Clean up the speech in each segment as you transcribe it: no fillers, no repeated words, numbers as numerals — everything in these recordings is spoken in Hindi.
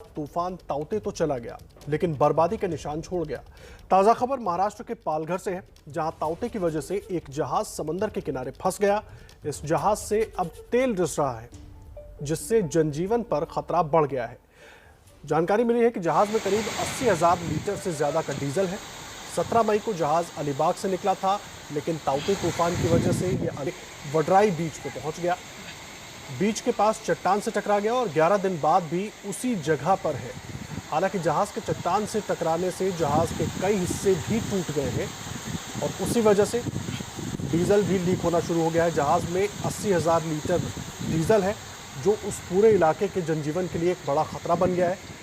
तूफान ताउते तो चला गया, लेकिन बर्बादी के निशान छोड़ गया। ताजा खबर महाराष्ट्र के पालघर से है, जहां ताउते की वजह से एक जहाज समंदर के किनारे फंस गया। इस जहाज से अब तेल रिस रहा है, जिससे जनजीवन पर खतरा बढ़ गया है। जानकारी मिली है कि जहाज में करीब 80,000 लीटर से ज्यादा का डीजल है। 17 मई को जहाज अलीबाग से निकला था, लेकिन ताउते तूफान की वजह से ये वडराई बीच पे पहुंच गया। बीच के पास चट्टान से टकरा गया और 11 दिन बाद भी उसी जगह पर है। हालांकि जहाज के चट्टान से टकराने से जहाज के कई हिस्से भी टूट गए हैं और उसी वजह से डीजल भी लीक होना शुरू हो गया है। जहाज में 80,000 लीटर डीजल है, जो उस पूरे इलाके के जनजीवन के लिए एक बड़ा खतरा बन गया है।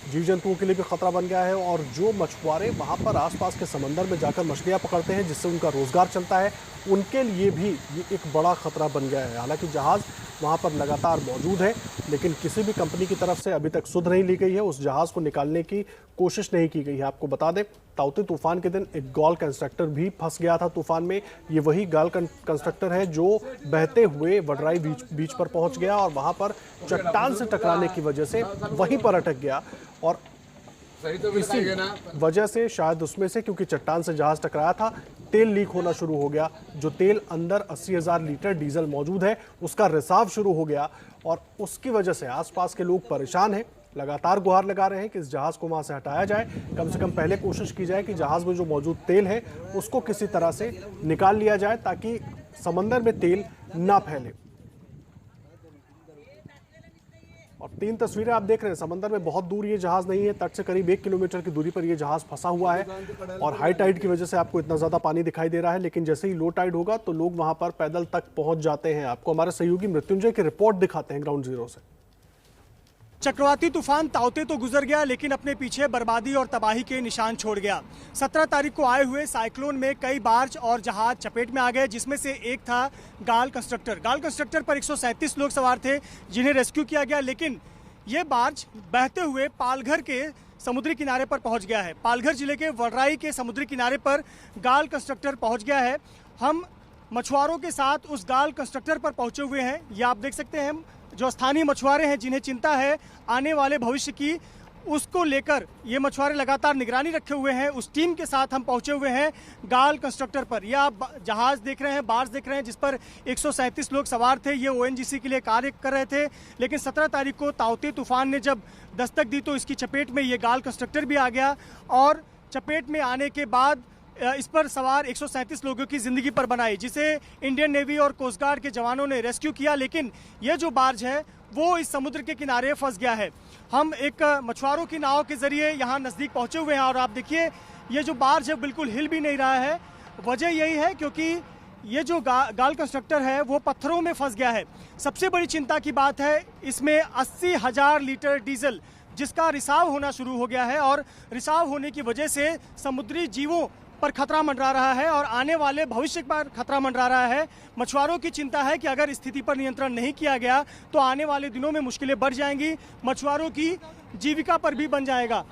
जीव जंतुओं के लिए भी खतरा बन गया है और जो मछुआरे वहां पर आसपास के समंदर में जाकर मछलियां पकड़ते हैं, जिससे उनका रोजगार चलता है, उनके लिए भी ये एक बड़ा खतरा बन गया है। हालांकि जहाज वहां पर लगातार मौजूद है, लेकिन किसी भी कंपनी की तरफ से अभी तक सुध नहीं ली गई है। उस जहाज को निकालने की कोशिश नहीं की गई है। आपको बता दें, ताउते तूफान के दिन एक गॉल कंस्ट्रक्टर भी फंस गया था तूफान में। ये वही गॉल कंस्ट्रक्टर है जो बहते हुए वडराई बीच पर पहुंच गया और वहां पर चट्टान से टकराने की वजह से वहीं पर अटक गया। और इसी वजह से शायद उसमें से, क्योंकि चट्टान से जहाज टकराया था, तेल लीक होना शुरू हो गया। जो तेल अंदर 80,000 लीटर डीजल मौजूद है, उसका रिसाव शुरू हो गया और उसकी वजह से आसपास के लोग परेशान हैं। लगातार गुहार लगा रहे हैं कि इस जहाज को वहां से हटाया जाए। कम से कम पहले कोशिश की जाए कि जहाज में जो मौजूद तेल है उसको किसी तरह से निकाल लिया जाए, ताकि समंदर में तेल ना फैले। और 3 तस्वीरें आप देख रहे हैं। समंदर में बहुत दूर ये जहाज नहीं है, तट से करीब 1 किलोमीटर की दूरी पर ये जहाज फंसा हुआ है और हाई टाइड की वजह से आपको इतना ज्यादा पानी दिखाई दे रहा है। लेकिन जैसे ही लो टाइड होगा तो लोग वहां पर पैदल तक पहुंच जाते हैं। आपको हमारे सहयोगी मृत्युंजय की रिपोर्ट दिखाते हैं ग्राउंड जीरो से। चक्रवाती तूफान ताउते तो गुजर गया, लेकिन अपने पीछे बर्बादी और तबाही के निशान छोड़ गया। 17 तारीख को आए हुए साइक्लोन में कई बार्ज और जहाज चपेट में आ गए, जिसमें से एक था गाल कंस्ट्रक्टर। गाल कंस्ट्रक्टर पर 137 लोग सवार थे, जिन्हें रेस्क्यू किया गया, लेकिन ये बार्ज बहते हुए पालघर के समुद्री किनारे पर पहुंच गया है। पालघर जिले के वडराई के समुद्री किनारे पर गाल कंस्ट्रक्टर पहुंच गया है। हम मछुआरों के साथ उस गाल कंस्ट्रक्टर पर पहुंचे हुए हैं। ये आप देख सकते हैं, जो स्थानीय मछुआरे हैं, जिन्हें चिंता है आने वाले भविष्य की, उसको लेकर ये मछुआरे लगातार निगरानी रखे हुए हैं। उस टीम के साथ हम पहुंचे हुए हैं गाल कंस्ट्रक्टर पर। यह आप जहाज देख रहे हैं, बार्ज देख रहे हैं, जिस पर 137 लोग सवार थे। ये ओएनजीसी के लिए कार्य कर रहे थे, लेकिन 17 तारीख को ताउते तूफान ने जब दस्तक दी तो इसकी चपेट में ये गाल कंस्ट्रक्टर भी आ गया और चपेट में आने के बाद इस पर सवार 137 लोगों की जिंदगी पर बनाई, जिसे इंडियन नेवी और कोस्ट गार्ड के जवानों ने रेस्क्यू किया। लेकिन ये जो बार्ज है वो इस समुद्र के किनारे फंस गया है। हम एक मछुआरों की नाव के जरिए यहाँ नज़दीक पहुँचे हुए हैं और आप देखिए, ये जो बार्ज है बिल्कुल हिल भी नहीं रहा है। वजह यही है क्योंकि ये जो गाल कंस्ट्रक्टर है वो पत्थरों में फंस गया है। सबसे बड़ी चिंता की बात है, इसमें 80,000 लीटर डीजल जिसका रिसाव होना शुरू हो गया है और रिसाव होने की वजह से समुद्री जीवों पर खतरा मंडरा रहा है और आने वाले भविष्य पर खतरा मंडरा रहा है। मछुआरों की चिंता है कि अगर स्थिति पर नियंत्रण नहीं किया गया तो आने वाले दिनों में मुश्किलें बढ़ जाएंगी, मछुआरों की जीविका पर भी बन जाएगा।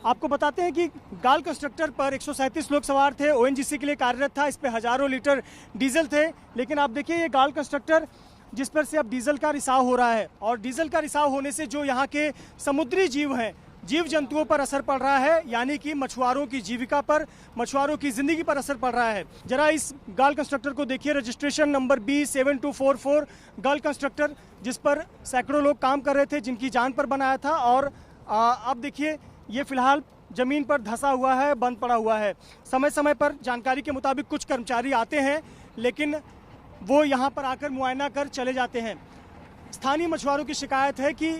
आपको बताते हैं कि गाल कंस्ट्रक्टर पर 137 लोग सवार थे, ओएनजीसी के लिए कार्यरत था। इस पर हजारों लीटर डीजल थे, लेकिन आप देखिए ये गाल कंस्ट्रक्टर जिस पर से अब डीजल का रिसाव हो रहा है और डीजल का रिसाव होने से जो यहाँ के समुद्री जीव हैं, जीव जंतुओं पर असर पड़ रहा है, यानी कि मछुआरों की जीविका पर, मछुआरों की जिंदगी पर असर पड़ रहा है। जरा इस गाल कंस्ट्रक्टर को देखिए, रजिस्ट्रेशन नंबर B7244 गाल कंस्ट्रक्टर, जिस पर सैकड़ों लोग काम कर रहे थे, जिनकी जान पर बनाया था। और अब देखिए ये फिलहाल जमीन पर धंसा हुआ है, बंद पड़ा हुआ है। समय समय पर जानकारी के मुताबिक कुछ कर्मचारी आते हैं, लेकिन वो यहाँ पर आकर मुआयना कर चले जाते हैं। स्थानीय मछुआरों की शिकायत है कि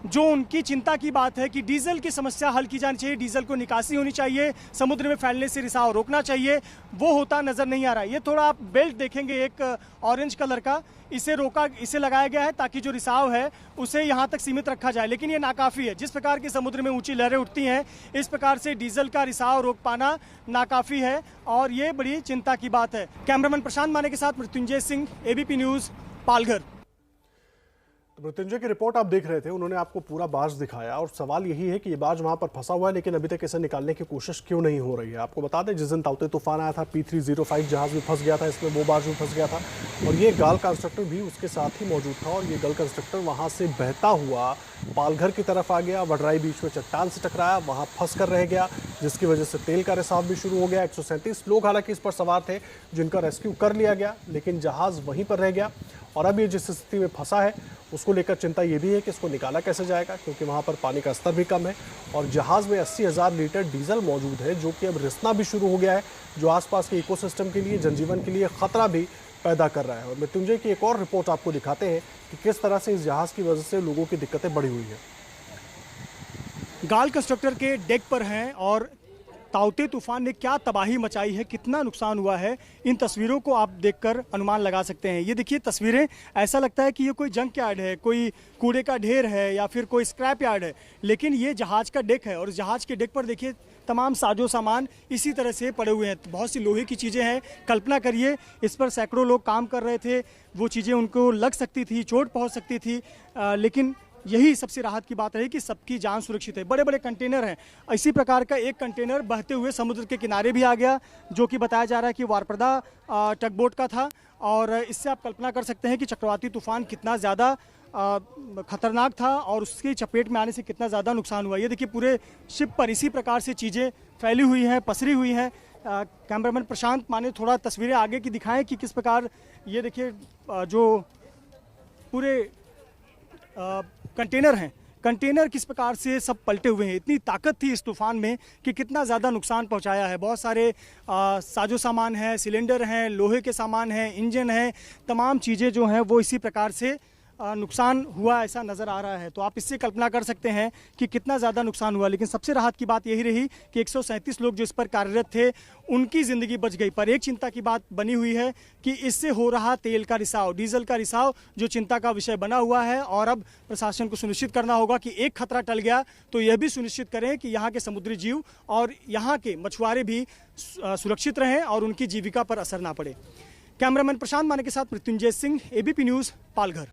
जो उनकी चिंता की बात है कि डीजल की समस्या हल की जानी चाहिए, डीजल को निकासी होनी चाहिए, समुद्र में फैलने से रिसाव रोकना चाहिए, वो होता नजर नहीं आ रहा है। ये थोड़ा आप बेल्ट देखेंगे एक ऑरेंज कलर का, इसे लगाया गया है ताकि जो रिसाव है उसे यहाँ तक सीमित रखा जाए, लेकिन ये नाकाफी है। जिस प्रकार के समुद्र में ऊंची लहरें उठती हैं, इस प्रकार से डीजल का रिसाव रोक पाना नाकाफी है और ये बड़ी चिंता की बात है। कैमरामैन प्रशांत माने के साथ मृत्युंजय सिंह, ABP न्यूज, पालघर। तो मृत्युंजय की रिपोर्ट आप देख रहे थे, उन्होंने आपको पूरा बार्ज दिखाया और सवाल यही है कि ये बार्ज वहां पर फंसा हुआ है, लेकिन अभी तक इसे निकालने की कोशिश क्यों नहीं हो रही है। आपको बता दें, जिस दिन ताउते तूफान आया था, P305 जहाज भी फंस गया था, इसमें वो बार्ज भी फंस गया था और ये गाल कंस्ट्रक्टर भी उसके साथ ही मौजूद था और ये गाल कंस्ट्रक्टर वहां से बहता हुआ पालघर की तरफ आ गया। वडराई बीच में चट्टान से टकराया, वहां फंस कर रह गया, जिसकी वजह से तेल का रिसाव भी शुरू हो गया। 137 लोग हालांकि इस पर सवार थे, जिनका रेस्क्यू कर लिया गया, लेकिन जहाज वहीं पर रह गया। और अब ये जिस स्थिति में फंसा है उसको लेकर चिंता ये भी है कि इसको निकाला कैसे जाएगा, क्योंकि वहाँ पर पानी का स्तर भी कम है और जहाज़ में 80,000 लीटर डीजल मौजूद है, जो कि अब रिसना भी शुरू हो गया है, जो आसपास के इकोसिस्टम के लिए, जनजीवन के लिए खतरा भी पैदा कर रहा है। और मृत्युंजय की एक और रिपोर्ट आपको दिखाते हैं कि किस तरह से इस जहाज़ की वजह से लोगों की दिक्कतें बढ़ी हुई है। गाल कंस्ट्रक्टर के डेक पर हैं और ताउते तूफान ने क्या तबाही मचाई है, कितना नुकसान हुआ है, इन तस्वीरों को आप देखकर अनुमान लगा सकते हैं। ये देखिए तस्वीरें, ऐसा लगता है कि ये कोई जंक यार्ड है, कोई कूड़े का ढेर है या फिर कोई स्क्रैप यार्ड है, लेकिन ये जहाज का डेक है और जहाज के डेक पर देखिए तमाम साजो सामान इसी तरह से पड़े हुए हैं। बहुत सी लोहे की चीज़ें हैं। कल्पना करिए इस पर सैकड़ों लोग काम कर रहे थे, वो चीज़ें उनको लग सकती थी, चोट पहुँच सकती थी, लेकिन यही सबसे राहत की बात रही कि सबकी जान सुरक्षित है। बड़े बड़े कंटेनर हैं, इसी प्रकार का एक कंटेनर बहते हुए समुद्र के किनारे भी आ गया, जो कि बताया जा रहा है कि वारप्रदा टगबोट का था। और इससे आप कल्पना कर सकते हैं कि चक्रवाती तूफान कितना ज़्यादा खतरनाक था और उसकी चपेट में आने से कितना ज़्यादा नुकसान हुआ। ये देखिए पूरे शिप पर इसी प्रकार से चीज़ें फैली हुई हैं, पसरी हुई हैं। कैमरामैन प्रशांत माने थोड़ा तस्वीरें आगे की दिखाएं कि किस प्रकार ये देखिए जो पूरे कंटेनर हैं, कंटेनर किस प्रकार से सब पलटे हुए हैं। इतनी ताकत थी इस तूफान में कि कितना ज़्यादा नुकसान पहुंचाया है। बहुत सारे साजो सामान हैं, सिलेंडर हैं, लोहे के सामान हैं, इंजन हैं, तमाम चीज़ें जो हैं वो इसी प्रकार से नुकसान हुआ ऐसा नज़र आ रहा है। तो आप इससे कल्पना कर सकते हैं कि कितना ज़्यादा नुकसान हुआ। लेकिन सबसे राहत की बात यही रही कि 137 लोग जो इस पर कार्यरत थे उनकी ज़िंदगी बच गई। पर एक चिंता की बात बनी हुई है कि इससे हो रहा तेल का रिसाव, डीजल का रिसाव, जो चिंता का विषय बना हुआ है। और अब प्रशासन को सुनिश्चित करना होगा कि एक खतरा टल गया तो यह भी सुनिश्चित करें कि यहाँ के समुद्री जीव और यहाँ के मछुआरे भी सुरक्षित रहें और उनकी जीविका पर असर ना पड़े। कैमरामैन प्रशांत माने के साथ मृत्युंजय सिंह, ABP न्यूज़, पालघर।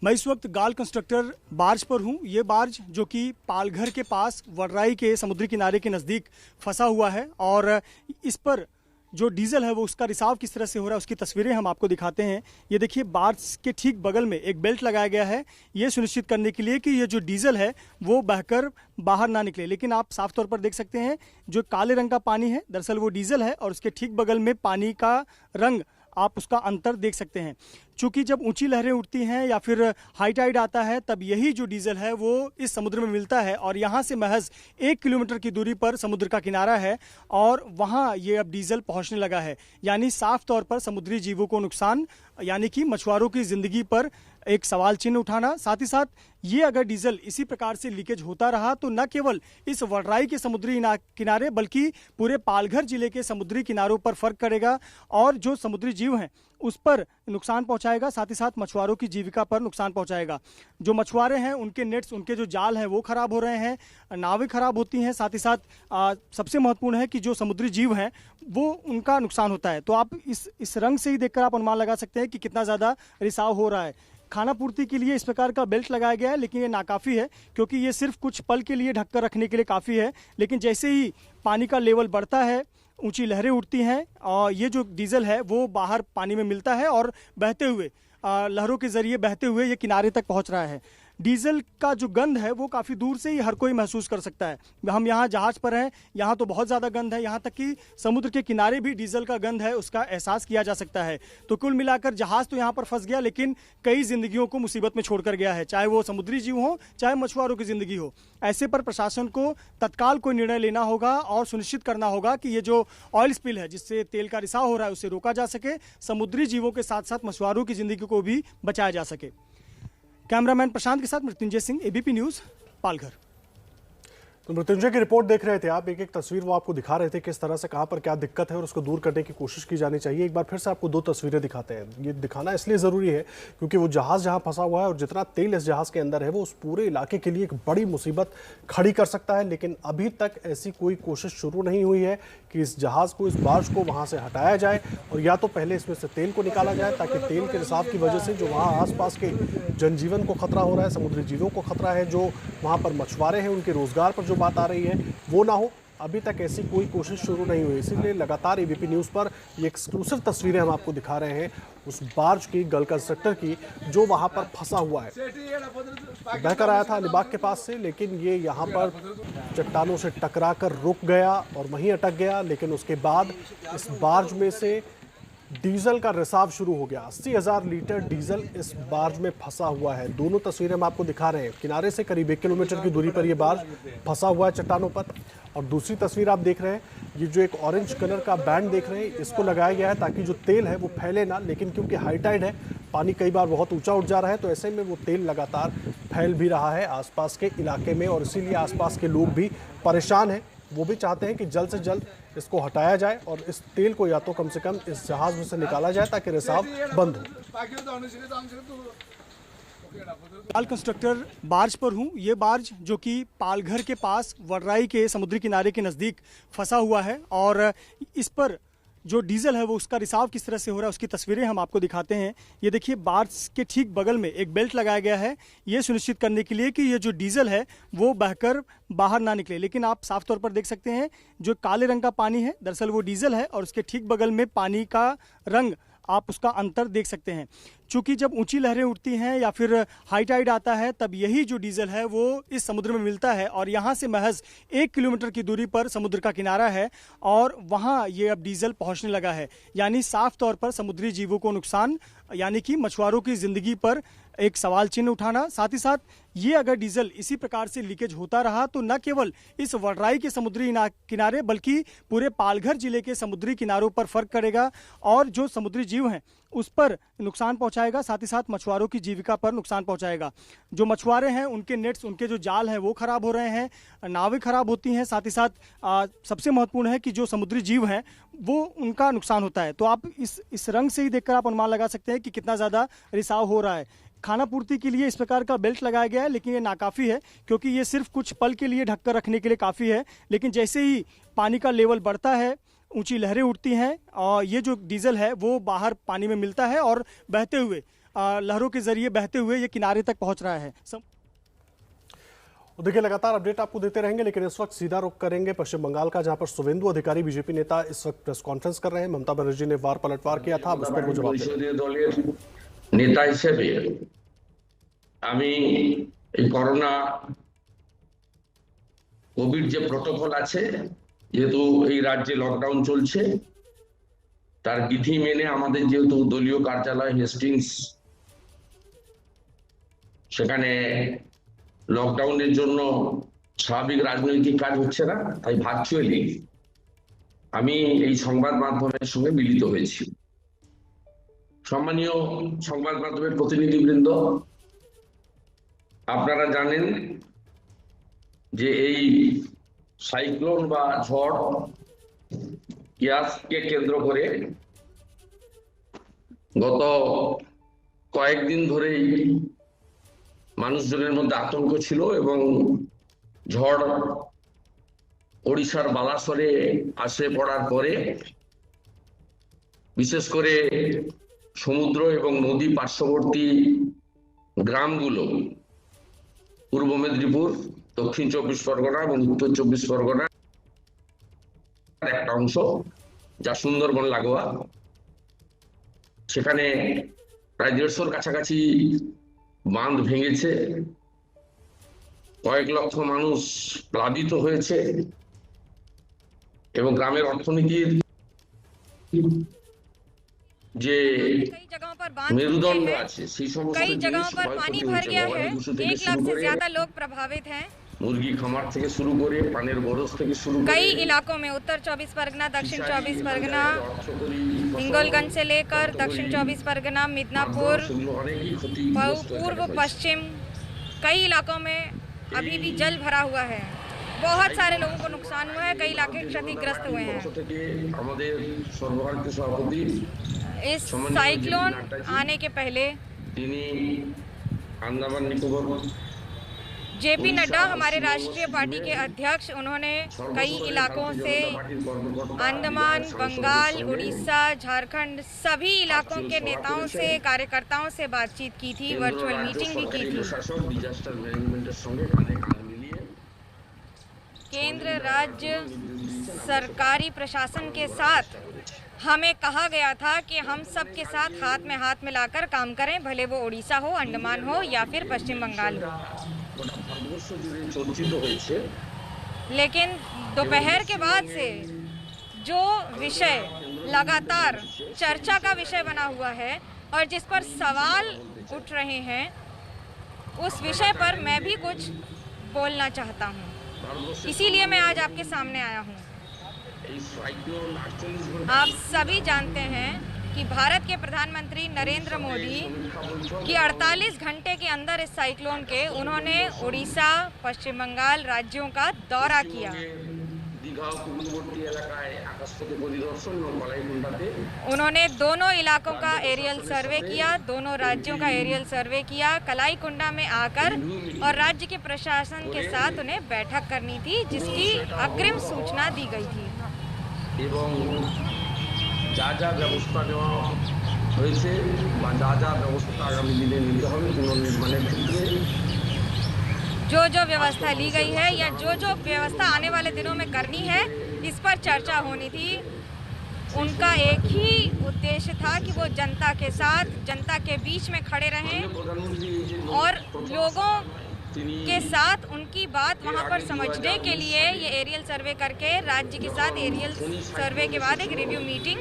मैं इस वक्त गाल कंस्ट्रक्टर बार्ज पर हूँ। ये बार्ज जो कि पालघर के पास वडराई के समुद्री किनारे के नज़दीक फंसा हुआ है और इस पर जो डीजल है वो उसका रिसाव किस तरह से हो रहा है उसकी तस्वीरें हम आपको दिखाते हैं। ये देखिए बार्ज के ठीक बगल में एक बेल्ट लगाया गया है, ये सुनिश्चित करने के लिए कि ये जो डीजल है वो बहकर बाहर ना निकले। लेकिन आप साफ तौर पर देख सकते हैं जो काले रंग का पानी है दरअसल वो डीजल है और उसके ठीक बगल में पानी का रंग, आप उसका अंतर देख सकते हैं। चूँकि जब ऊंची लहरें उठती हैं या फिर हाई टाइड आता है तब यही जो डीजल है वो इस समुद्र में मिलता है और यहाँ से महज 1 किलोमीटर की दूरी पर समुद्र का किनारा है और वहाँ ये अब डीजल पहुँचने लगा है। यानी साफ तौर पर समुद्री जीवों को नुकसान, यानी कि मछुआरों की ज़िंदगी पर एक सवाल चिन्ह उठाना। साथ ही साथ ये अगर डीजल इसी प्रकार से लीकेज होता रहा तो न केवल इस वडराई के समुद्री किनारे बल्कि पूरे पालघर जिले के समुद्री किनारों पर फर्क करेगा और जो समुद्री जीव हैं उस पर नुकसान पहुंचाएगा, साथ ही साथ मछुआरों की जीविका पर नुकसान पहुंचाएगा। जो मछुआरे हैं उनके नेट्स, उनके जो जाल हैं वो खराब हो रहे हैं, नावें खराब होती हैं, साथ ही साथ सबसे महत्वपूर्ण है कि जो समुद्री जीव हैं वो उनका नुकसान होता है। तो आप इस रंग से ही देखकर आप अनुमान लगा सकते हैं कि कितना ज़्यादा रिसाव हो रहा है। खाना पूर्ति के लिए इस प्रकार का बेल्ट लगाया गया है लेकिन ये नाकाफ़ी है क्योंकि ये सिर्फ कुछ पल के लिए ढककर रखने के लिए काफ़ी है। लेकिन जैसे ही पानी का लेवल बढ़ता है, ऊंची लहरें उठती हैं और ये जो डीजल है वो बाहर पानी में मिलता है और बहते हुए लहरों के ज़रिए बहते हुए ये किनारे तक पहुंच रहा है। डीजल का जो गंध है वो काफ़ी दूर से ही हर कोई महसूस कर सकता है। हम यहाँ जहाज पर हैं, यहाँ तो बहुत ज़्यादा गंध है, यहाँ तक कि समुद्र के किनारे भी डीजल का गंध है, उसका एहसास किया जा सकता है। तो कुल मिलाकर जहाज़ तो यहाँ पर फंस गया लेकिन कई जिंदगियों को मुसीबत में छोड़कर गया है, चाहे वो समुद्री जीव हो चाहे मछुआरों की ज़िंदगी हो। ऐसे पर प्रशासन को तत्काल कोई निर्णय लेना होगा और सुनिश्चित करना होगा कि ये जो ऑयल स्पिल है जिससे तेल का रिसाव हो रहा है उसे रोका जा सके, समुद्री जीवों के साथ साथ मछुआरों की ज़िंदगी को भी बचाया जा सके। कैमरामैन प्रशांत के साथ मृत्युंजय सिंह, ABP न्यूज़, पालघर। तो मृत्युंजय की रिपोर्ट देख रहे थे आप, एक एक तस्वीर वो आपको दिखा रहे थे किस तरह से कहाँ पर क्या दिक्कत है और उसको दूर करने की कोशिश की जानी चाहिए। एक बार फिर से आपको 2 तस्वीरें दिखाते हैं। ये दिखाना इसलिए ज़रूरी है क्योंकि वो जहाज़ जहाँ फंसा हुआ है और जितना तेल इस जहाज़ के अंदर है वो उस पूरे इलाके के लिए एक बड़ी मुसीबत खड़ी कर सकता है। लेकिन अभी तक ऐसी कोई कोशिश शुरू नहीं हुई है कि इस जहाज़ को, इस बार्ज को वहाँ से हटाया जाए और या तो पहले इसमें से तेल को निकाला जाए ताकि तेल के रिसाव की वजह से जो वहाँ आसपास के जनजीवन को खतरा हो रहा है, समुद्री जीवों को खतरा है, जो वहाँ पर मछुआरे हैं उनके रोजगार पर जो बात आ रही है वो ना हो। अभी तक ऐसी कोई कोशिश शुरू नहीं हुई, इसीलिए लगातार एबीपी न्यूज़ पर ये एक्सक्लूसिव तस्वीरें हम आपको दिखा रहे हैं उस बार्ज की, गल कंस्ट्रक्टर की, जो वहां पर फंसा हुआ है। बहकर आया था अलीबाग के पास से, लेकिन ये यहाँ पर चट्टानों से टकरा कर रुक गया और वहीं अटक गया। लेकिन उसके बाद इस बार्ज में से डीजल का रिसाव शुरू हो गया। 80,000 लीटर डीजल इस बार्ज में फंसा हुआ है। दोनों तस्वीरें हम आपको दिखा रहे हैं। किनारे से करीब 1 किलोमीटर की दूरी पर यह बार्ज फंसा हुआ है चट्टानों पर। और दूसरी तस्वीर आप देख रहे हैं, ये जो एक ऑरेंज कलर का बैंड देख रहे हैं, इसको लगाया गया है ताकि जो तेल है वो फैले ना। लेकिन क्योंकि हाई टाइड है, पानी कई बार बहुत ऊंचा उठ जा रहा है, तो ऐसे में वो तेल लगातार फैल भी रहा है आसपास के इलाके में। और इसीलिए आसपास के लोग भी परेशान हैं। वो भी चाहते हैं कि जल्द से जल्द इसको हटाया जाए और इस तेल को या तो कम से कम इस जहाज में से निकाला जाए ताकि रिसाव बंद हो। पाल कंस्ट्रक्टर बार्ज पर हूँ। ये बार्ज जो कि पालघर के पास वडराई के समुद्री किनारे के नज़दीक फंसा हुआ है और इस पर जो डीजल है वो उसका रिसाव किस तरह से हो रहा है उसकी तस्वीरें हम आपको दिखाते हैं। ये देखिए, बार्ज के ठीक बगल में एक बेल्ट लगाया गया है ये सुनिश्चित करने के लिए कि ये जो डीजल है वो बहकर बाहर ना निकले। लेकिन आप साफ तौर पर देख सकते हैं जो काले रंग का पानी है दरअसल वो डीजल है और उसके ठीक बगल में पानी का रंग, आप उसका अंतर देख सकते हैं। चूंकि जब ऊंची लहरें उठती हैं या फिर हाई टाइड आता है तब यही जो डीजल है वो इस समुद्र में मिलता है और यहाँ से महज 1 किलोमीटर की दूरी पर समुद्र का किनारा है और वहाँ ये अब डीजल पहुँचने लगा है। यानी साफ तौर पर समुद्री जीवों को नुकसान, यानी कि मछुआरों की जिंदगी पर एक सवाल चिन्ह उठाना। साथ ही साथ ये अगर डीजल इसी प्रकार से लीकेज होता रहा तो न केवल इस वडराई के समुद्री किनारे बल्कि पूरे पालघर जिले के समुद्री किनारों पर फर्क करेगा और जो समुद्री जीव हैं उस पर नुकसान पहुंचाएगा। साथ ही साथ मछुआरों की जीविका पर नुकसान पहुंचाएगा। जो मछुआरे हैं उनके नेट्स, उनके जो जाल हैं वो खराब हो रहे हैं, नावें खराब होती हैं। साथ ही साथ सबसे महत्वपूर्ण है कि जो समुद्री जीव हैं वो उनका नुकसान होता है। तो आप इस रंग से ही देखकर आप अनुमान लगा सकते हैं कि कितना ज़्यादा रिसाव हो रहा है। खाना पूर्ति के लिए इस प्रकार का बेल्ट लगाया गया है, लेकिन ये नाकाफ़ी है क्योंकि ये सिर्फ कुछ पल के लिए ढककर रखने के लिए काफ़ी है। लेकिन जैसे ही पानी का लेवल बढ़ता है, ऊंची लहरें उठती हैं और ये जो डीजल है वो बाहर पानी में मिलता है और बहते हुए लहरों के जरिए बहते हुए ये किनारे तक पहुंच रहा है। देखिए, लगातार अपडेट आपको देते रहेंगे, लेकिन इस वक्त सीधा रुख करेंगे पश्चिम बंगाल का, जहां पर शुवेंदु अधिकारी बीजेपी नेता इस वक्त प्रेस कॉन्फ्रेंस कर रहे हैं। ममता बनर्जी ने वार पलटवार किया था, उस पर वो जवाब दे रहे हैं। नेता हिसेबे আমি এই করোনা কোভিড যে প্রটোকল আছে, যেহেতু এই রাজ্যে লকডাউন চলছে, তার বিধি মেনে আমাদের যেহেতু দলীয় কার্যালয় হেস্টিংস, সেখানে লকডাউনের জন্য স্বাভাবিক রাজনৈতিক কাজ হচ্ছে না, তাই ভার্চুয়ালি আমি এই সংবাদ মাধ্যমের সঙ্গে মিলিত হয়েছি। সম্মানীয় সংবাদ মাধ্যমের প্রতিনিধিবৃন্দ, আপনারা জানেন যে এই সাইক্লোন বা ঝড় ইয়াসকে কেন্দ্র করে গত কয়েকদিন ধরেই মানুষজনের মধ্যে আতঙ্ক ছিল এবং ঝড় ওড়িশার বালাসরে আসে পড়ার পরে বিশেষ করে সমুদ্র এবং নদী পার্শ্ববর্তী গ্রামগুলো পূর্ব মেদিনীপুর, দক্ষিণ 24 পরগনা এবং উত্তর 24 পরগনা একটা অংশ যা সুন্দরবন লাগোয়া, সেখানে প্রায় 150-র কাছাকাছি বাঁধ ভেঙেছে, কয়েক লক্ষ মানুষ প্লাবিত হয়েছে এবং গ্রামের অর্থনীতির যে मेरुदंड আছে সেই সমস্ত कई जगहों पर पानी भर गया है। 1 लाख से ज्यादा लोग प्रभावित हैं। मुर्गी खामार থেকে শুরু করে পানের বরজ থেকে শুরু করে कई इलाकों में उत्तर 24 परगना, दक्षिण 24 परगना, हिंगोलगंज से लेकर दक्षिण 24 परगना, मिदनापुर, पूर्व पश्चिम, कई इलाकों में अभी भी जल भरा हुआ है। बहुत सारे लोगों को नुकसान हुआ है, कई इलाके क्षतिग्रस्त हुए हैं। আমাদের সর্বভারতীয় সভাপতি इस साइक्लोन आने के पहले তিনি अंडमान निकोबार जेपी नड्डा, हमारे राष्ट्रीय पार्टी के अध्यक्ष, उन्होंने कई इलाकों से अंडमान, बंगाल, उड़ीसा, झारखंड सभी इलाकों के नेताओं से, कार्यकर्ताओं से बातचीत की थी, वर्चुअल मीटिंग भी की थी। केंद्र राज्य सरकारी प्रशासन के साथ हमें कहा गया था कि हम सबके साथ हाथ मिलाकर काम करें, भले वो उड़ीसा हो, अंडमान हो या फिर पश्चिम बंगाल हो। लेकिन दोपहर के बाद से जो विषय लगातार चर्चा का विषय बना हुआ है और जिस पर सवाल उठ रहे हैं, उस विषय पर मैं भी कुछ बोलना चाहता हूँ। इसीलिए मैं आज आपके सामने आया हूँ। आप सभी जानते हैं कि भारत के प्रधानमंत्री नरेंद्र मोदी की 48 घंटे के अंदर इस साइक्लोन के उन्होंने उड़ीसा, पश्चिम बंगाल राज्यों का दौरा किया। उन्होंने दोनों इलाकों का एरियल सर्वे किया, दोनों राज्यों का एरियल सर्वे किया, कलाईकुंडा में आकर और राज्य के प्रशासन के साथ उन्हें बैठक करनी थी, जिसकी अग्रिम सूचना दी गई थी। এবং যা যা ব্যবস্থা নেওয়া হয়েছে বা যা যা ব্যবস্থা আগামী দিনে নিতে হবে পুনর্নির্মাণের ক্ষেত্রে, जो व्यवस्था ली गई है या जो व्यवस्था आने वाले दिनों में करनी है, इस पर चर्चा होनी थी। उनका एक ही उद्देश्य था कि वो जनता के साथ, जनता के बीच में खड़े रहें और लोगों के साथ उनकी बात वहां पर समझने के लिए ये एरियल सर्वे करके राज्य के साथ एरियल सर्वे के बाद एक रिव्यू मीटिंग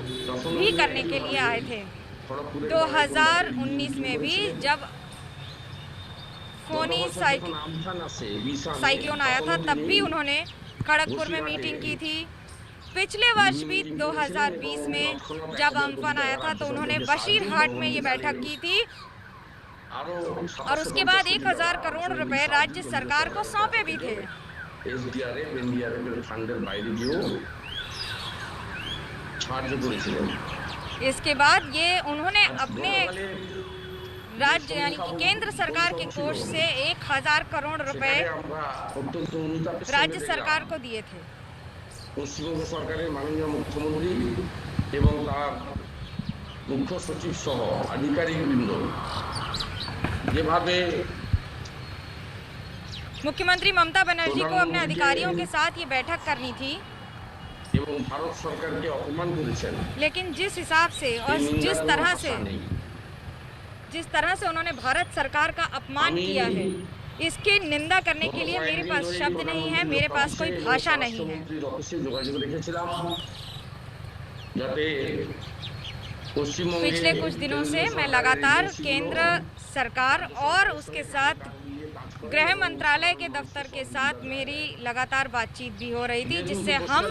भी करने के लिए आए थे। 2019 में भी जब फोनी साइक्लोन आया था, तब भी उन्होंने खड़गपुर में मीटिंग की थी। पिछले वर्ष भी 2020 में जब अम्फान आया था तो उन्होंने बशीरहाट में ये बैठक की थी और उसके बाद 1000 करोड़ रुपए राज्य सरकार को सौंपे भी थे। इसके बाद ये उन्होंने अपने राज्य यानी कि केंद्र सरकार के कोष से 1000 करोड़ रुपए राज्य सरकार को दिए थे। পশ্চিমবঙ্গ সরকারের মাননীয় মুখ্যমন্ত্রী এবং তার মুখ্য সচিব সহ আধিকারিকবৃন্দ যেভাবে मुख्यमंत्री ममता बनर्जी को अपने अधिकारियों के साथ ये बैठक करनी थी, এবং ভারত সরকারকে অপমান করেছেন, लेकिन जिस हिसाब से और जिस तरह से उन्होंने भारत सरकार का अपमान किया है, इसकी निंदा करने के लिए मेरे पास शब्द नहीं है, मेरे पास कोई भाषा नहीं है। पिछले कुछ दिनों से मैं लगातार केंद्र सरकार और उसके साथ गृह मंत्रालय के दफ्तर के साथ मेरी लगातार बातचीत भी हो रही थी, जिससे हम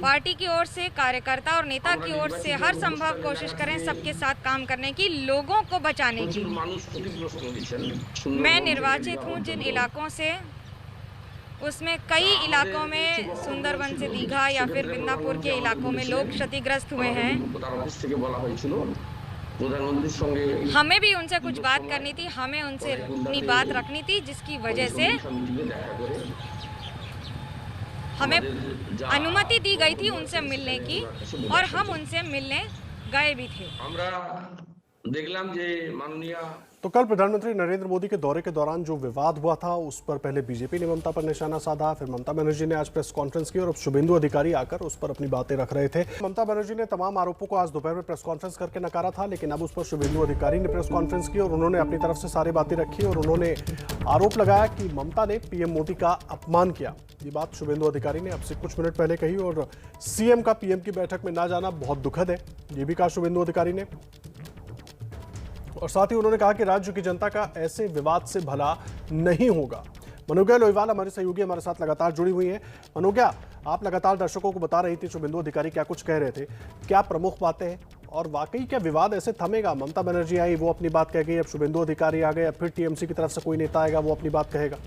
पार्टी की ओर से, कार्यकर्ता और नेता की ओर से हर संभव कोशिश करें सबके साथ काम करने की, लोगों को बचाने की। मैं निर्वाचित हूं जिन इलाकों से, उसमें कई इलाकों में सुंदरबन से दीघा या फिर मिदनापुर के इलाकों में लोग क्षतिग्रस्त हुए हैं। हमें भी उनसे कुछ बात करनी थी, हमें उनसे अपनी बात रखनी थी, जिसकी वजह से हमें अनुमति दी गई थी उनसे मिलने की और हम उनसे मिलने गए भी थे। तो कल प्रधानमंत्री नरेंद्र मोदी के दौरे के दौरान जो विवाद हुआ था, उस पर पहले बीजेपी ने ममता पर निशाना साधा, फिर ममता बनर्जी ने आज प्रेस कॉन्फ्रेंस की और अब शुभेंदु अधिकारी आकर उस पर अपनी बातें रख रहे थे। ममता बनर्जी ने तमाम आरोपों को आज दोपहर में प्रेस कॉन्फ्रेंस करके नकारा था, लेकिन अब उस पर शुभेंदु अधिकारी ने प्रेस कॉन्फ्रेंस की और उन्होंने अपनी तरफ से सारी बातें रखी और उन्होंने आरोप लगाया कि ममता ने पीएम मोदी का अपमान किया। ये बात शुभेंदु अधिकारी ने अब से कुछ मिनट पहले कही और सीएम का पीएम की बैठक में ना जाना बहुत दुखद है, ये भी कहा शुभेंदु अधिकारी ने। और साथ ही उन्होंने कहा कि राज्य की जनता का ऐसे विवाद से भला नहीं होगा। मनोज्ञा लोहिवाल हमारे सहयोगी हमारे साथ लगातार जुड़ी हुई हैं। मनोज्ञा, आप लगातार दर्शकों को बता रही थी शुभेंदु अधिकारी क्या कुछ कह रहे थे, क्या प्रमुख बातें हैं और वाकई क्या विवाद ऐसे थमेगा? ममता बनर्जी आई, वो अपनी बात कह गई, अब शुभेंदु अधिकारी आ गए, अब फिर टीएमसी की तरफ से कोई नेता आएगा, वो अपनी बात कहेगा।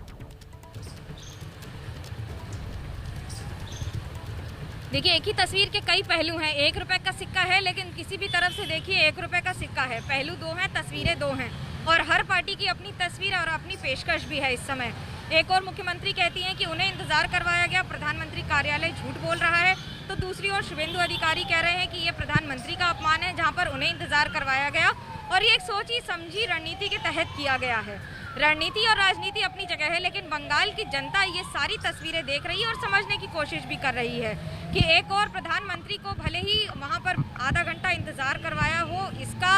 देखिए, एक ही तस्वीर के कई पहलू हैं। 1 रुपए का सिक्का है, लेकिन किसी भी तरफ से देखिए 1 रुपए का सिक्का है। पहलू 2 हैं, तस्वीरें 2 हैं और हर पार्टी की अपनी तस्वीर और अपनी पेशकश भी है। इस समय एक और मुख्यमंत्री कहती हैं कि उन्हें इंतजार करवाया गया, प्रधानमंत्री कार्यालय झूठ बोल रहा है, तो दूसरी ओर शुभेंदु अधिकारी कह रहे हैं कि ये प्रधानमंत्री का अपमान है, जहां पर उन्हें इंतजार करवाया गया और ये एक सोची समझी रणनीति के तहत किया गया है। रणनीति और राजनीति अपनी जगह है, लेकिन बंगाल की जनता ये सारी तस्वीरें देख रही है और समझने की कोशिश भी कर रही है कि एक और प्रधानमंत्री को भले ही वहाँ पर आधा घंटा इंतजार करवाया हो, इसका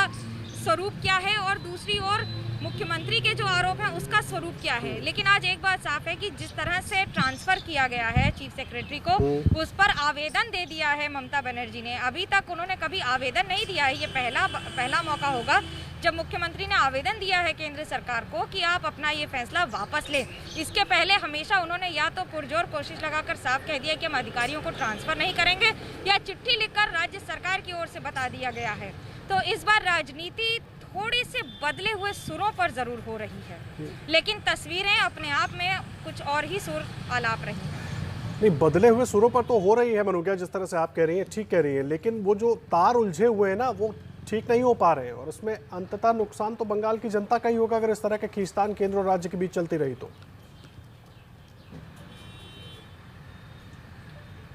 स्वरूप क्या है, और दूसरी ओर मुख्यमंत्री के जो आरोप हैं उसका स्वरूप क्या है। लेकिन आज एक बात साफ है कि जिस तरह से ट्रांसफर किया गया है चीफ सेक्रेटरी को, उस पर आवेदन दे दिया है ममता बनर्जी ने। अभी तक उन्होंने कभी आवेदन नहीं दिया है, ये पहला मौका होगा जब मुख्यमंत्री ने आवेदन दिया है केंद्र सरकार को कि आप अपना ये फैसला वापस लें। इसके पहले हमेशा उन्होंने या तो पुरजोर कोशिश लगाकर साफ कह दिया कि हम अधिकारियों को ट्रांसफर नहीं करेंगे, या चिट्ठी लिखकर राज्य सरकार की ओर से बता दिया गया है। तो इस बार राजनीति थोड़ी से बदले हुए सुरों पर जरूर हो रही है, लेकिन तस्वीरें अपने आप में कुछ और ही सुर आलाप रही हैं। नहीं, बदले हुए सुरों पर तो हो रही है मनोज्ञा, जिस तरह से आप कह रही हैं ठीक कह रही हैं, लेकिन वो जो तार उलझे हुए हैं ना वो ठीक नहीं हो पा रहे हैं, और इसमें अंततः नुकसान तो बंगाल की जनता का ही होगा अगर इस तरह के खींचतान केंद्र और राज्य के बीच चलती रही तो।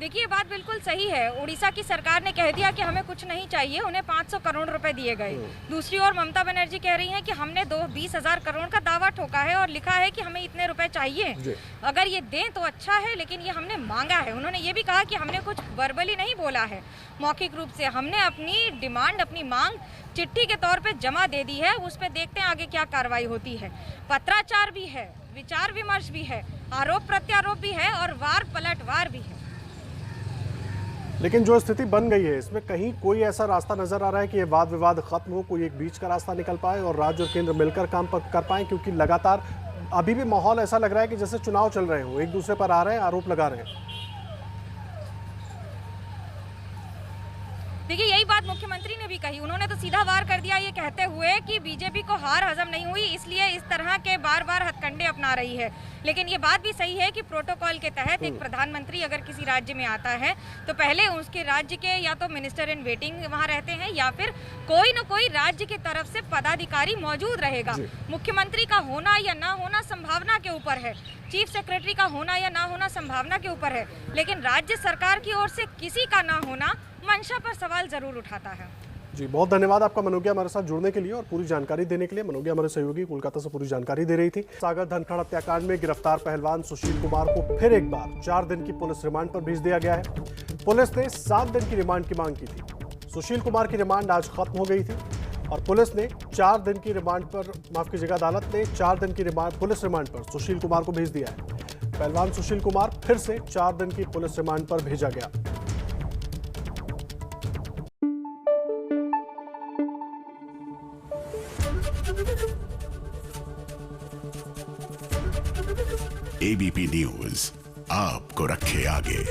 देखिए, ये बात बिल्कुल सही है। उड़ीसा की सरकार ने कह दिया कि हमें कुछ नहीं चाहिए, उन्हें 500 करोड़ रुपए दिए गए। दूसरी ओर ममता बनर्जी कह रही हैं कि हमने 20,000 करोड़ का दावा ठोका है और लिखा है कि हमें इतने रुपए चाहिए। अगर ये दें तो अच्छा है, लेकिन ये हमने मांगा है। उन्होंने ये भी कहा कि हमने कुछ वर्बली नहीं बोला है, मौखिक रूप से हमने अपनी डिमांड, अपनी मांग चिट्ठी के तौर पर जमा दे दी है। उस पर देखते हैं आगे क्या कार्रवाई होती है। पत्राचार भी है, विचार विमर्श भी है, आरोप प्रत्यारोप भी है और वार पलटवार भी है। लेकिन जो स्थिति बन गई है इसमें कहीं कोई ऐसा रास्ता नजर आ रहा है कि ये वाद विवाद खत्म हो, कोई एक बीच का रास्ता निकल पाए और राज्य और केंद्र मिलकर काम कर पाए? क्योंकि लगातार अभी भी माहौल ऐसा लग रहा है कि जैसे चुनाव चल रहे हो, एक दूसरे पर आ रहे हैं, आरोप लगा रहे हैं। देखिए, यही बात मुख्यमंत्री ने भी कही। उन्होंने तो सीधा वार कर दिया ये कहते हुए कि बीजेपी को हार हजम नहीं हुई, इसलिए इस तरह के बार बार हथकंडे अपना रही है। लेकिन ये बात भी सही है कि प्रोटोकॉल के तहत एक प्रधानमंत्री अगर किसी राज्य में आता है तो पहले उसके राज्य के या तो मिनिस्टर इन वेटिंग वहाँ रहते हैं, या फिर कोई न कोई राज्य की तरफ से पदाधिकारी मौजूद रहेगा। मुख्यमंत्री का होना या ना होना संभावना के ऊपर है, चीफ सेक्रेटरी का होना या ना होना संभावना के ऊपर है, लेकिन राज्य सरकार की ओर से किसी का ना होना मंशा पर सवाल जरूर उठाता है। जी, बहुत धन्यवाद आपका मनोज्ञा हमारे साथ जुड़ने के लिए और पूरी जानकारी देने के लिए। मनोज्ञा हमारे सहयोगी कोलकाता से पूरी जानकारी दे रही थी। सागर धनखड़ हत्याकांड में गिरफ्तार पहलवान सुशील कुमार को फिर एक बार 4 दिन की पुलिस रिमांड पर भेज दिया गया है। पुलिस ने 7 दिन की रिमांड की मांग की थी। सुशील कुमार की रिमांड आज खत्म हो गई थी और पुलिस ने 4 दिन की रिमांड पर, माफ कीजिएगा, अदालत ने 4 दिन की पुलिस रिमांड पर सुशील कुमार को भेज दिया है। पहलवान सुशील कुमार फिर से 4 दिन की पुलिस रिमांड पर भेजा गया। एबीपी न्यूज आपको रखे आगे।